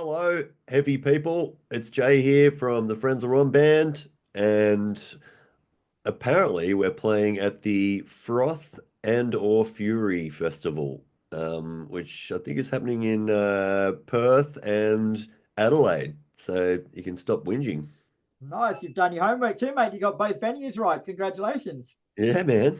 Hello, heavy people. It's Jay here from the Frenzal Rhomb band, and apparently we're playing at the Froth and or Fury Festival, which I think is happening in Perth and Adelaide. So you can stop whinging. Nice. You've done your homework too, mate. You got both venues right. Congratulations. Yeah, man.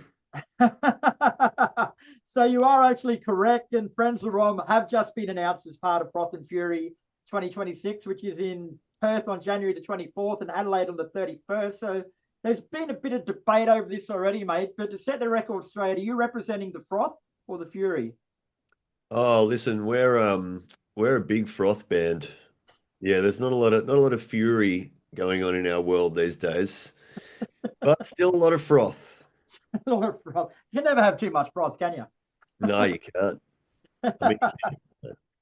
So you are actually correct, and Frenzal Rhomb have just been announced as part of Froth and Fury 2026, which is in Perth on January the 24th and Adelaide on the 31st. So there's been a bit of debate over this already, mate. But to set the record straight, are you representing the Froth or the Fury? Oh, listen, we're a big Froth band. Yeah, there's not a lot of fury going on in our world these days, but still a lot of froth. Or Froth? You can never have too much froth, can you? No, you can't. I mean,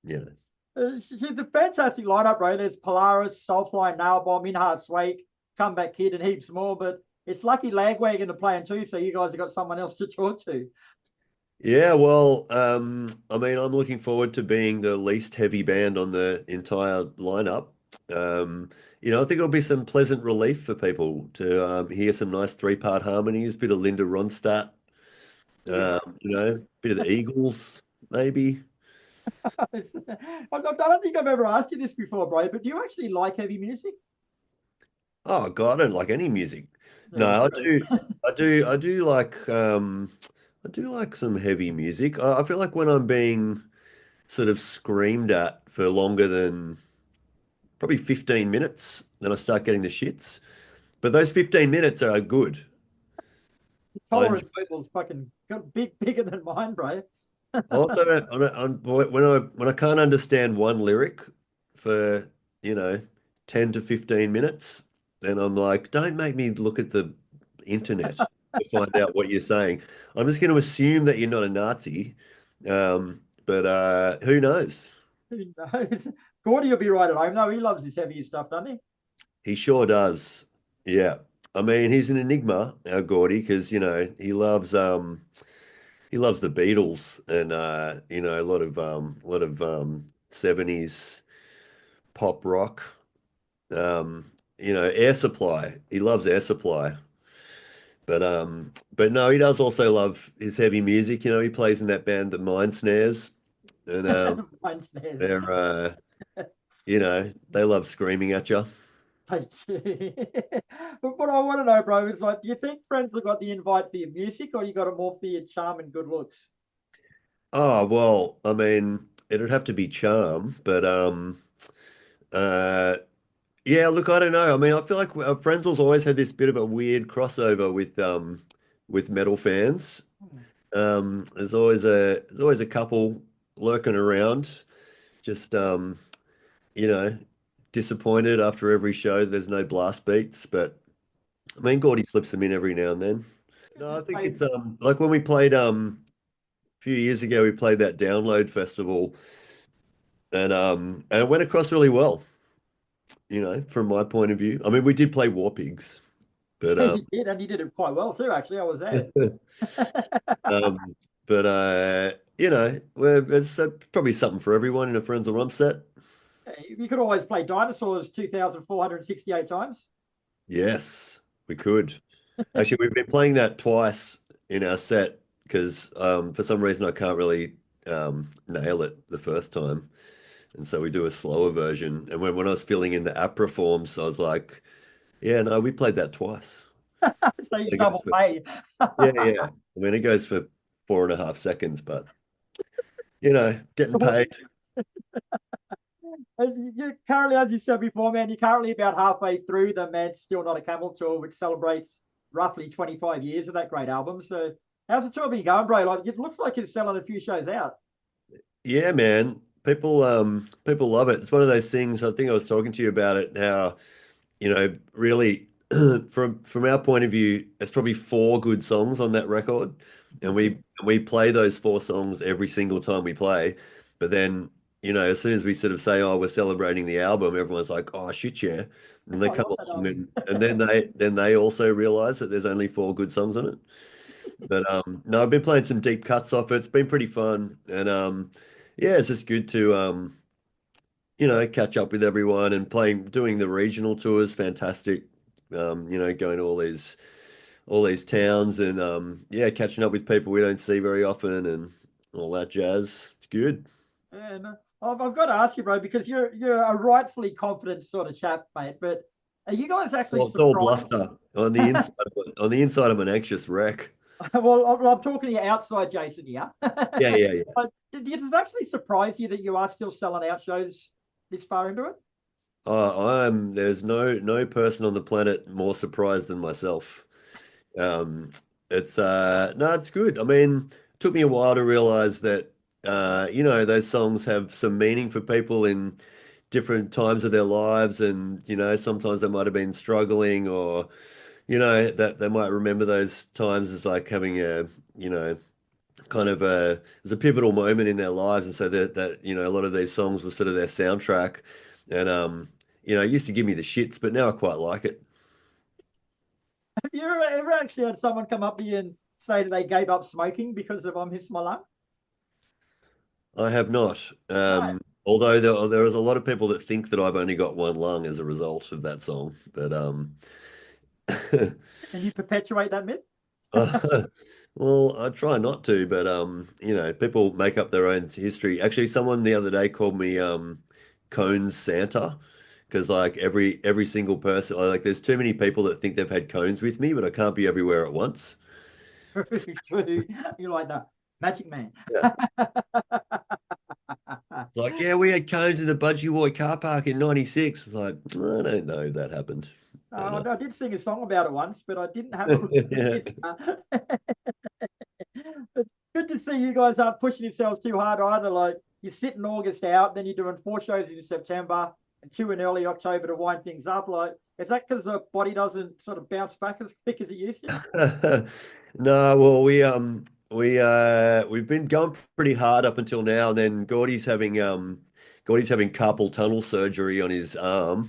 you know. It's a fantastic lineup, bro. There's Polaris, Soulfly, Nailbomb, In Heart's Wake, Comeback Kid, and heaps more. But it's lucky Lagwagon to play in too, so you guys have got someone else to talk to. Yeah, well, I mean, I'm looking forward to being the least heavy band on the entire lineup. I think it'll be some pleasant relief for people to hear some nice three-part harmonies, bit of Linda Ronstadt, Yeah. bit of the Eagles, maybe. I don't think I've ever asked you this before, bro, but do you actually like heavy music? Oh God, I don't like any music. No, Yeah, I true. do, I do like some heavy music. I feel like when I'm being sort of screamed at for longer than probably 15 minutes, then I start getting the shits. But those 15 minutes are good. I enjoy. Tolerance level's fucking bigger than mine, bro. I also when I can't understand one lyric for, you know, 10 to 15 minutes, then I'm like, don't make me look at the internet to find out what you're saying. I'm just going to assume that you're not a Nazi. But who knows? Who knows? Gordy will be right at home, though. He loves this heavy stuff, doesn't he? He sure does. Yeah. I mean, he's an enigma, our Gordy, because he loves the Beatles and a lot of 70s pop rock. Air Supply. He loves Air Supply. But no, he does also love his heavy music. He plays in that band, the Mind Snares, and Mine says. they love screaming at you. But what I want to know, bro, is like, do you think friends have got the invite for your music, or you got it more for your charm and good looks? Oh, well, I mean, it'd have to be charm, but uh yeah, look, I don't know. I mean, I feel like Frenzel's always had this bit of a weird crossover with metal fans. There's always a couple lurking around, just you know, disappointed after every show there's no blast beats, but I mean Gordy slips them in every now and then. No, I think Like, it's like when we played a few years ago we played that Download Festival and it went across really well, from my point of view. I mean we did play War Pigs, but you did, and you did it quite well too. Actually, I was there. um it's probably something for everyone in a Friends of Rum set. You could always play dinosaurs 2,468 times. Yes, we could. Actually, we've been playing that twice in our set because for some reason I can't really nail it the first time. And so we do a slower version. And when I was filling in the opera forms, I was like, yeah, no, we played that twice. So you It goes double for, pay. yeah, yeah. I mean, it goes for 4.5 seconds, but getting paid. You currently, as you said before, man, you're currently about halfway through the Man's Still Not a Camel tour, which celebrates roughly 25 years of that great album. So, how's the tour been going, bro? Like, it looks like you're selling a few shows out. Yeah, man. People love it. It's one of those things. I think I was talking to you about it, how really from our point of view, there's probably four good songs on that record, and we play those four songs every single time we play. But then, as soon as we sort of say, "Oh, we're celebrating the album," everyone's like, "Oh, shit, yeah!" And they I come love that along, album. and then they also realize that there's only four good songs on it. But no, I've been playing some deep cuts off it. It's been pretty fun, and yeah, it's just good to catch up with everyone and doing the regional tours, fantastic. Going to all these towns and yeah, catching up with people we don't see very often and all that jazz. It's good. And I've got to ask you, bro, because you're a rightfully confident sort of chap, mate. But are you guys actually Well, it's all surprised? bluster on the inside. On the inside, I'm an anxious wreck. Well, I'm talking to you outside, Jason. Yeah. Yeah, yeah, yeah. But does it actually surprise you that you are still selling out shows this far into it? There's no person on the planet more surprised than myself. Um, it's no, it's good. I mean, it took me a while to realize that those songs have some meaning for people in different times of their lives, and sometimes they might have been struggling, or that they might remember those times as like having a you know kind of a there's a pivotal moment in their lives, and so that a lot of these songs were sort of their soundtrack, and it used to give me the shits, but now I quite like it. Have you ever actually had someone come up to you and say that they gave up smoking because of "I Miss My Lung"? I have not. No. Although there is a lot of people that think that I've only got one lung as a result of that song. But And you perpetuate that myth? well, I try not to, but people make up their own history. Actually, someone the other day called me Cones Santa because like every single person, like there's too many people that think they've had cones with me, but I can't be everywhere at once. True, true. You like that magic man. Yeah. It's like, yeah, we had cones in the Budgie Boy car park in '96. It's like, I don't know if that happened. But, I did sing a song about it once, but I didn't have a yeah. But good to see you guys aren't pushing yourselves too hard either. Like you're sitting August out, then you're doing 4 shows in September and two in early October to wind things up. Like, is that because the body doesn't sort of bounce back as quick as it used to? No, well, we've been going pretty hard up until now, and then Gordy's having carpal tunnel surgery on his arm.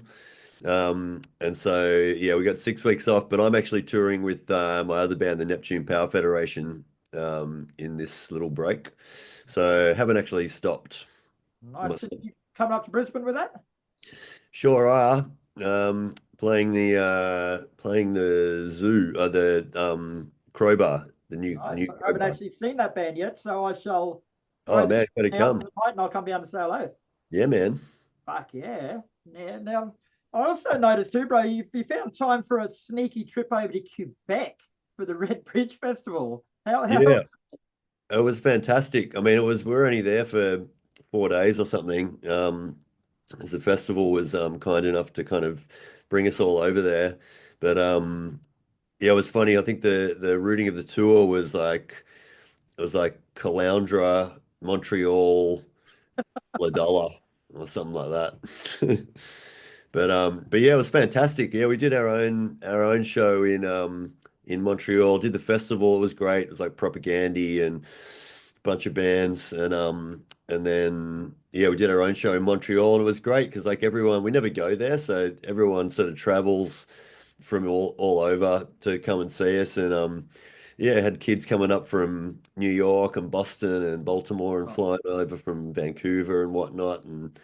And so yeah, we got 6 weeks off, but I'm actually touring with my other band, the Neptune Power Federation, in this little break. So haven't actually stopped Nice. myself. You coming up to Brisbane with that? Sure are. Playing the zoo, the Crowbar, the Nice. new I haven't Crowbar. actually seen that band yet, so I shall throw Oh the man, you gotta out come. tonight and I'll come down to say hello. Yeah, man. Fuck yeah. Yeah. Now, I also noticed too, bro, you found time for a sneaky trip over to Quebec for the Red Bridge Festival. How Yeah, it was fantastic. I mean, we're only there for 4 days or something. As the festival was kind enough to kind of bring us all over there. But yeah, it was funny. I think the routing of the tour was like it was like Caloundra, Montreal, Ladola, or something like that. But yeah, it was fantastic. Yeah, we did our own show in Montreal. Did the festival. It was great. It was like Propagandy and a bunch of bands, and then yeah, we did our own show in Montreal, and it was great because like everyone, we never go there, so everyone sort of travels from all over to come and see us, and yeah, had kids coming up from New York and Boston and Baltimore and oh, flying over from Vancouver and whatnot, and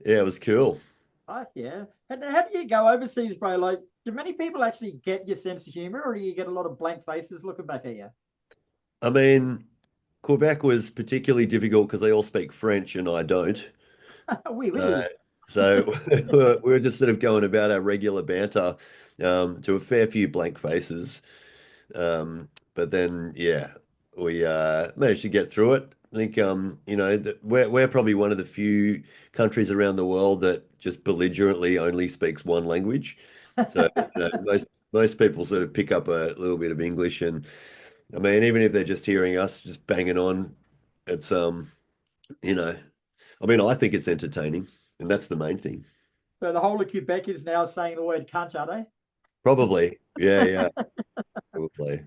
yeah, it was cool. fuck yeah. And how do you go overseas, bro? Like, do many people actually get your sense of humor or do you get a lot of blank faces looking back at you? I mean, Quebec was particularly difficult because they all speak French and I don't. Oui, Uh, oui. so we were just sort of going about our regular banter to a fair few blank faces. But then, yeah, we managed to get through it. I think we're probably one of the few countries around the world that just belligerently only speaks one language. So most people sort of pick up a little bit of English, and I mean, even if they're just hearing us just banging on, it's you know, I mean, I think it's entertaining, and that's the main thing. So the whole of Quebec is now saying the word cunt, are Probably, yeah, they? yeah, probably.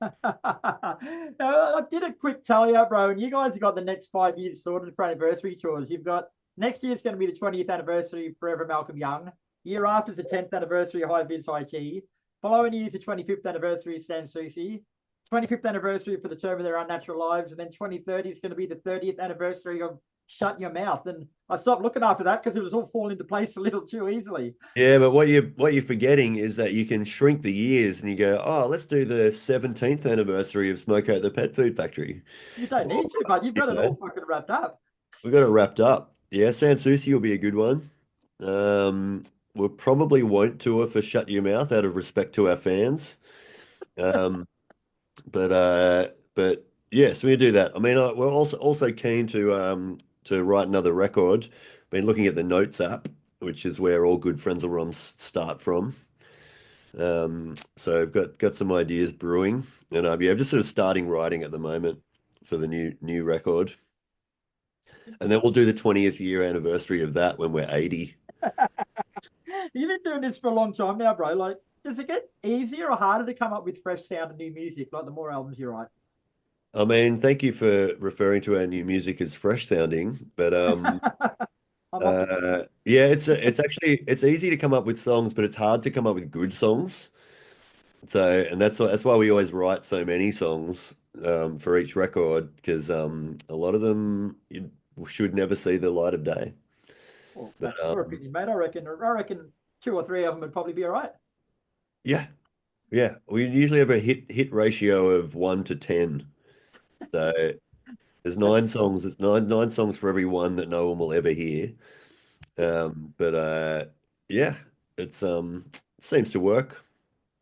Now, I did a quick tally up, bro, and you guys have got the next 5 years sorted for anniversary tours. You've got next year's going to be the 20th anniversary of Forever Malcolm Young. Year after is the 10th anniversary of High Vis High Tea. Following year is the 25th anniversary of San Souci. 25th anniversary for the Term of Their Unnatural Lives, and then 2030 is going to be the 30th anniversary of Shut Your Mouth. And I stopped looking after that because it was all falling into place a little too easily. Yeah, but what you're forgetting is that you can shrink the years and you go, oh, let's do the 17th anniversary of Smoke Out the Pet Food Factory. You don't Or, need to, but you've you got it all know, fucking wrapped up. we got it wrapped up. Yeah, Sanssouci will be a good one. Um, we probably won't tour for Shut Your Mouth out of respect to our fans. Um, but yes, we do that. I mean, we're also keen to write another record. Been looking at the Notes app, which is where all good Frenzal Rhombs start from. So I've got some ideas brewing, and yeah, I'm just sort of starting writing at the moment for the new record, and then we'll do the 20th year anniversary of that when we're 80. You've been doing this for a long time now, bro. Like, does it get easier or harder to come up with fresh sound and new music? Like, the more albums you write. I mean, thank you for referring to our new music as fresh sounding, but I'm optimistic. yeah, it's actually it's easy to come up with songs, but it's hard to come up with good songs. So, and that's why we always write so many songs for each record because a lot of them you should never see the light of day. Well, But that's your opinion, mate. I reckon two or three of them would probably be all right. yeah, yeah, we usually have a hit ratio of 1 to 10. So there's That's, nine songs for every one that no one will ever hear. But yeah, it's seems to work.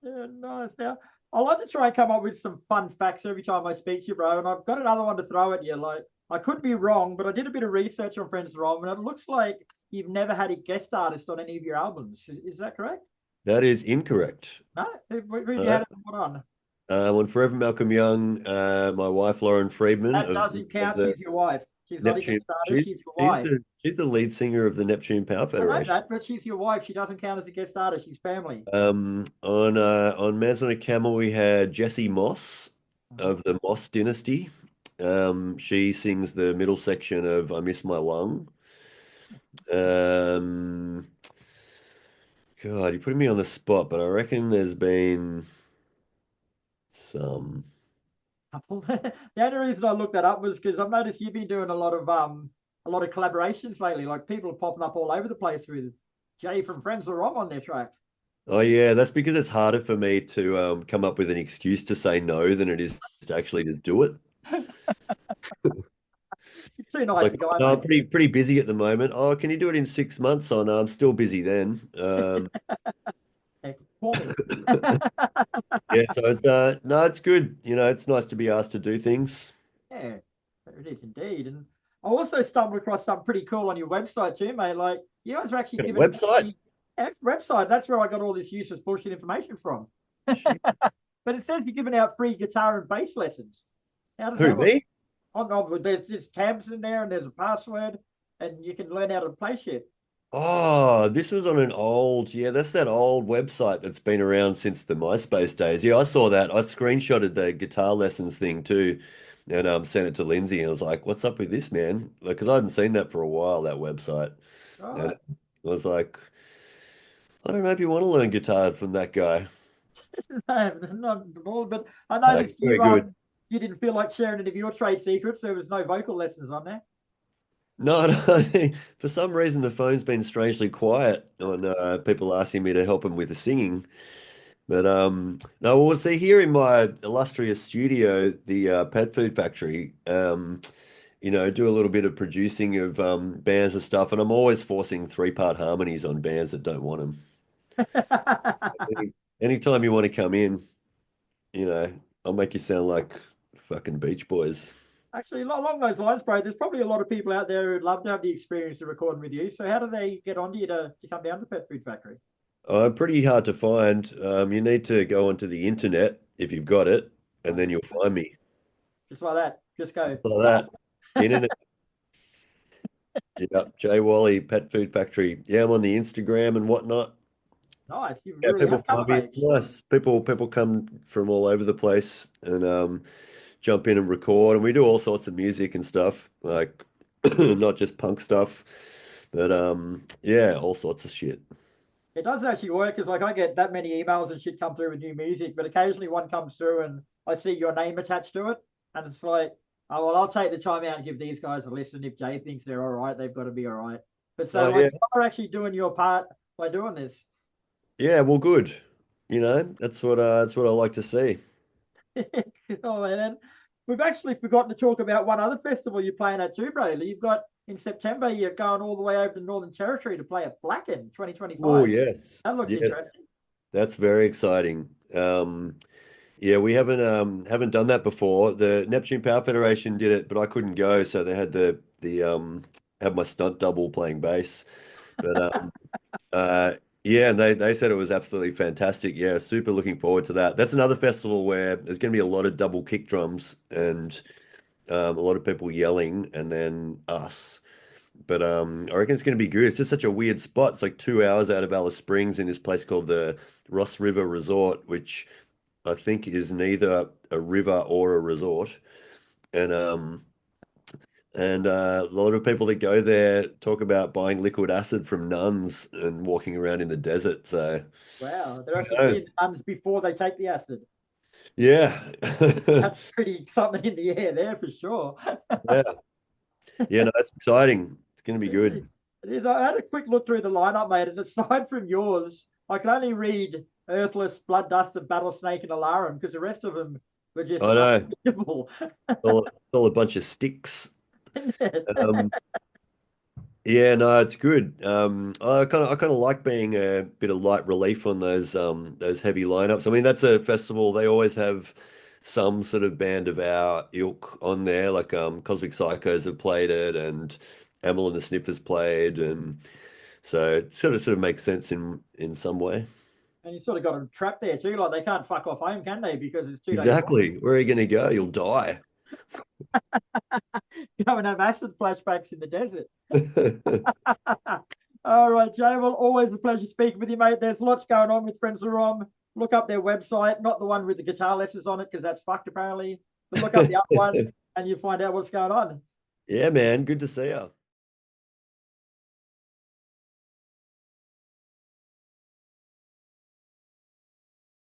yeah, nice. Now, I like to try and come up with some fun facts every time I speak to you, bro. And I've got another one to throw at you. Like, I could be wrong, but I did a bit of research on Frenzal Rhomb, and it looks like you've never had a guest artist on any of your albums. Is that correct? That is incorrect. No? Who have you Uh, had it on? on Forever Malcolm Young, my wife Lauren Friedman That doesn't of count. the She's your wife. She's not a Neptune. guest artist. She's She's your she's wife. the she's the lead singer of the Neptune Power I know Federation. that, but she's your wife. She doesn't count as a guest artist. She's family. On Maz on a Camel, we had Jessie Moss Mhm. of the Moss dynasty. She sings the middle section of "I Miss My Lung." Um, God, you're putting me on the spot, but I reckon there's been some. The only reason I looked that up was because I've noticed you've been doing a lot of collaborations lately. Like people are popping up all over the place with Jay from Frenzal Rhomb on their track. Oh yeah, that's because it's harder for me to come up with an excuse to say no than it is to actually just do it. You're too nice Like, a guy, no, I'm mate. pretty busy at the moment. Oh, can you do it in 6 months? Oh no, I'm still busy then. Heck, call me. Yeah, so it's no, it's good. It's nice to be asked to do things. Yeah, it is indeed. And I also stumbled across something pretty cool on your website too, mate. Like you guys are actually Got a giving website? free website. That's where I got all this useless bullshit information from. Shit. But it says you're giving out free guitar and bass lessons. How does Who, that work? me? Oh, no, there's tabs in there and there's a password and you can learn how to play shit. Oh, this was on an old, yeah, that's that old website that's been around since the MySpace days. Yeah, I saw that. I screenshotted the guitar lessons thing too, and sent it to Lindsay. And I was like, "What's up with this, man?" Like, because I hadn't seen that for a while, that website. All And right. I was like, "I don't know if you want to learn guitar from that guy." No, not at all. But I Like, noticed very good. you didn't feel like sharing any of your trade secrets. There was no vocal lessons on there. No, no, for some reason the phone's been strangely quiet on people asking me to help them with the singing. But no, well, see here in my illustrious studio, the Pet Food Factory, do a little bit of producing of bands and stuff, and I'm always forcing 3-part harmonies on bands that don't want them. Anytime you want to come in, you know, I'll make you sound like fucking Beach Boys. Actually, along those lines, bro, there's probably a lot of people out there who'd love to have the experience of recording with you. So how do they get onto you to come down to Pet Food Factory? Pretty hard to find. You need to go onto the internet if you've got it, and then Uh, you'll find me. just like that. Just go, Like what? that. Internet. Yeah, Jay Wally, Pet Food Factory. Yeah, I'm on the Instagram and whatnot. Nice. You Yeah, really people have come find of me. It's age. nice. People come from all over the place and jump in and record, and we do all sorts of music and stuff, like not just punk stuff, but yeah, all sorts of shit. It doesn't actually work because like I get that many emails and shit come through with new music, but occasionally one comes through and I see your name attached to it, and it's like Oh well, I'll take the time out and give these guys a listen. If Jay thinks they're all right, they've got to be all right. But so Oh like, yeah, you're actually doing your part by doing this. yeah. Well, good. That's what I like to see. Oh man, we've actually forgotten to talk about one other festival you're playing at too, bro. You've got in September. You're going all the way over to the Northern Territory to play at Blacken Oh 2025. yes, That looks yes. interesting. That's very exciting. Yeah, we haven't done that before. The Neptune Power Federation did it, but I couldn't go, so they had the have my stunt double playing bass. But yeah, and they said it was absolutely fantastic. Yeah, super looking forward to that. That's another festival where there's going to be a lot of double kick drums and a lot of people yelling, and then us. But I reckon it's going to be good. It's just such a weird spot. It's like 2 hours out of Alice Springs in this place called the Ross River Resort, which I think is neither a river or a resort. And a lot of people that go there talk about buying liquid acid from nuns and walking around in the desert. So Wow, they're who actually knows? being nuns before they take the acid. Yeah. That's pretty something in the air there for sure. Yeah. Yeah, no, that's exciting. It's going to be It is. good. It is. I had a quick look through the lineup, mate, and aside from yours, I can only read Earthless, Blood Dust, and Battlesnake and Alarum because the rest of them were just I know. unbelievable. It's all a bunch of sticks. Um, Yeah, no, it's good. I kind of like being a bit of light relief on those heavy lineups. I mean, that's a festival. They always have some sort of band of our ilk on there, like Cosmic Psychos have played it, and Amel and the Sniffers played, and so it sort of makes sense in some way. And you sort of got them trapped there too. Like they can't fuck off home, can they? Because it's 2 days long. Exactly. Where are you going to go? You'll die. Go and have acid flashbacks in the desert. All right, Jay. Well, always a pleasure speaking with you, mate. There's lots going on with Frenzal Rhomb. Look up their website, not the one with the guitar lessons on it, because that's fucked apparently. But look up the other one and you find out what's going on. Yeah, man. Good to see you.